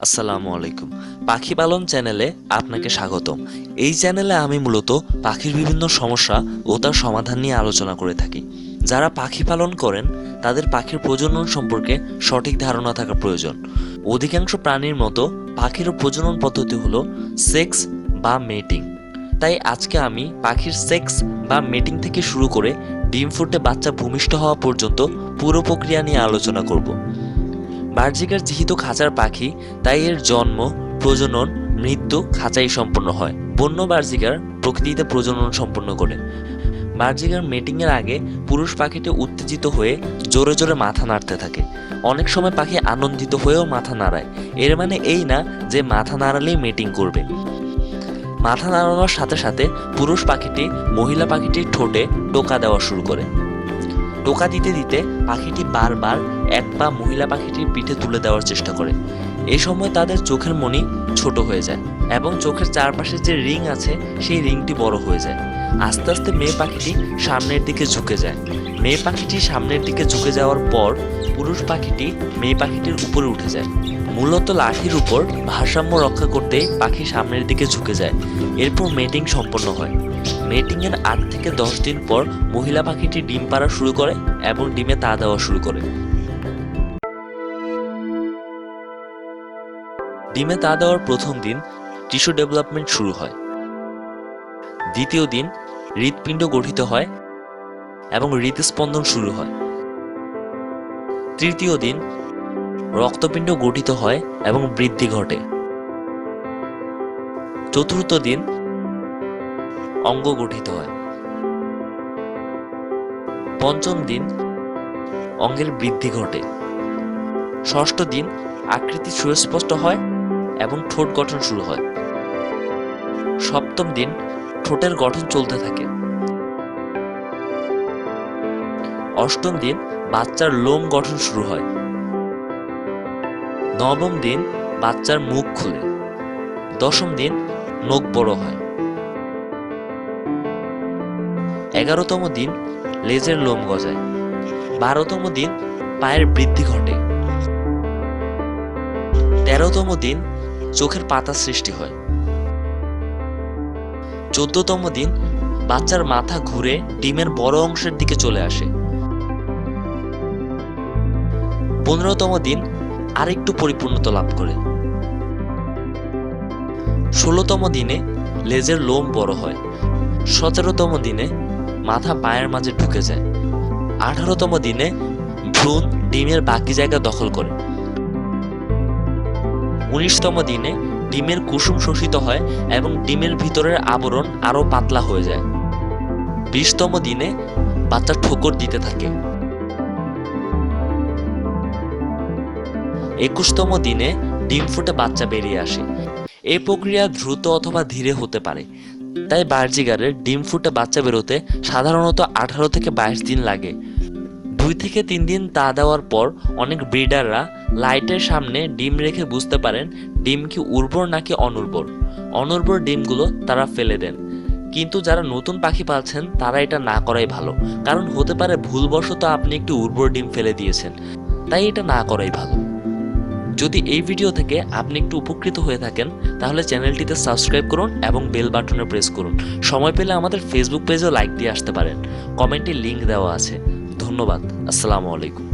আসসালামু আলাইকুম। পাখি পালন চ্যানেলে আপনাকে স্বাগতম। এই চ্যানেলে আমি মূলত পাখির বিভিন্ন সমস্যা ও তার সমাধান নিয়ে আলোচনা করে থাকি। যারা পাখি পালন করেন তাদের পাখির প্রজনন সম্পর্কে সঠিক ধারণা থাকা প্রয়োজন। অধিকাংশ প্রাণীর মতো পাখিরও প্রজনন পদ্ধতি হলো সেক্স বা মেটিং। তাই আজকে আমি পাখির সেক্স বা মেটিং থেকে শুরু করে ডিম ফুটে বাচ্চা ভূমিষ্ঠ হওয়া পর্যন্ত পুরো প্রক্রিয়া নিয়ে আলোচনা করব। বার্জিকার যেহেতু খাঁচার পাখি, তাই এর জন্ম, প্রজনন, মৃত্যু খাঁচাই সম্পন্ন হয়। বন্য বার্জিকার প্রকৃতিতে প্রজনন সম্পন্ন করে। বার্জিকার মেটিংয়ের আগে পুরুষ পাখিটি উত্তেজিত হয়ে জোরে জোরে মাথা নাড়তে থাকে। অনেক সময় পাখি আনন্দিত হয়েও মাথা নাড়ায়। এর মানে এই না যে মাথা নাড়ালেই মেটিং করবে। মাথা নাড়ানোর সাথে সাথে পুরুষ পাখিটি মহিলা পাখিটির ঠোঁটে টোকা দেওয়া শুরু করে। টোকা দিতে দিতে পাখিটি বারবার এক পা মহিলা পাখিটির পিঠে তুলে দেওয়ার চেষ্টা করে। এই সময় তাদের চোখের মণি ছোট হয়ে যায় এবং চোখের চারপাশে যে রিং আছে সেই রিংটি বড় হয়ে যায়। আস্তে আস্তে মেয়ে পাখিটি সামনের দিকে ঝুঁকে যায়। মেয়ে পাখিটি সামনের দিকে ঝুঁকে যাওয়ার পর পুরুষ পাখিটি মেয়ে পাখিটির উপরে উঠে যায়। মূলত লাঠির উপর ভারসাম্য রক্ষা করতে পাখি সামনের দিকে ঝুঁকে যায়। এরপর মেটিং সম্পন্ন হয়। মেটিংয়ের 8 থেকে 10 দিন পর মহিলা পাখিটি ডিম পাড়া শুরু করে এবং ডিমে তা দেওয়া শুরু করে। ডিমে তা দেওয়ার প্রথম দিন টিস্যু ডেভেলপমেন্ট শুরু হয়। দ্বিতীয় দিন হৃৎপিণ্ড গঠিত হয় এবং হৃদস্পন্দন শুরু হয়। তৃতীয় দিন রক্তপিণ্ড গঠিত হয় এবং বৃদ্ধি ঘটে। চতুর্থ দিন অঙ্গ গঠিত হয়। পঞ্চম দিন অঙ্গের বৃদ্ধি ঘটে। ষষ্ঠ দিন আকৃতি সুস্পষ্ট হয় এবং ঠোঁট গঠন শুরু হয়। সপ্তম দিন ঠোঁটের গঠন চলতে থাকে। অষ্টম দিন বাচ্চার লোম গঠন শুরু হয়। নবম দিন বাচ্চার মুখ খুলে। দশম দিন নখ বড় হয়। 11তম দিন লেজের লোম গজায়। 12তম দিন পায়ের বৃদ্ধি ঘটে। 13তম দিন চোখের পাতা সৃষ্টি হয়। 14তম দিন বাচ্চার মাথা ঘুরে ডিমের বড় অংশের দিকে চলে আসে। 15তম দিন আরেকটু পরিপূর্ণতা লাভ করে। 16তম দিনে লেজের লোম বড় হয়। 17তম দিনে মাথা পায়ের মাঝে ঢুকে যায়। 18তম দিনে ভ্রূণ ডিমের বাকি জায়গা দখল করে। 19তম দিনে ডিমের কুসুম শোষিত হয় এবং ডিমের ভিতরের আবরণ আরো পাতলা হয়ে যায়। 20তম দিনে বাচ্চা ঠোকর দিতে থাকে। 21তম দিনে ডিম ফুটে বাচ্চা বেরিয়ে আসে। এই প্রক্রিয়া দ্রুত অথবা ধীরে হতে পারে। তাই বার্জিকারের ডিম ফুটে বাচ্চা বেরোতে সাধারণত 18 থেকে 22 দিন লাগে। 2 থেকে 3 দিন তা দেওয়ার পর অনেক ব্রিডাররা লাইটের সামনে ডিম রেখে বুঝতে পারেন ডিম কি উর্বর নাকি অনুর্বর। অনুর্বর ডিমগুলো তারা ফেলে দেন। কিন্তু যারা নতুন পাখি পালছেন তারা এটা না করাই ভালো, কারণ হতে পারে ভুলবশত আপনি একটি উর্বর ডিম ফেলে দিয়েছেন। তাই এটা না করাই ভালো। যদি এই ভিডিও থেকে আপনি একটু উপকৃত হয়ে থাকেন তাহলে চ্যানেলটিতে সাবস্ক্রাইব করুন এবং বেল বাটনে প্রেস করুন। সময় পেলে আমাদের ফেসবুক পেজেও লাইক দিয়ে আসতে পারেন। কমেন্টে লিংক দেওয়া আছে। ধন্যবাদ। আসসালামু আলাইকুম।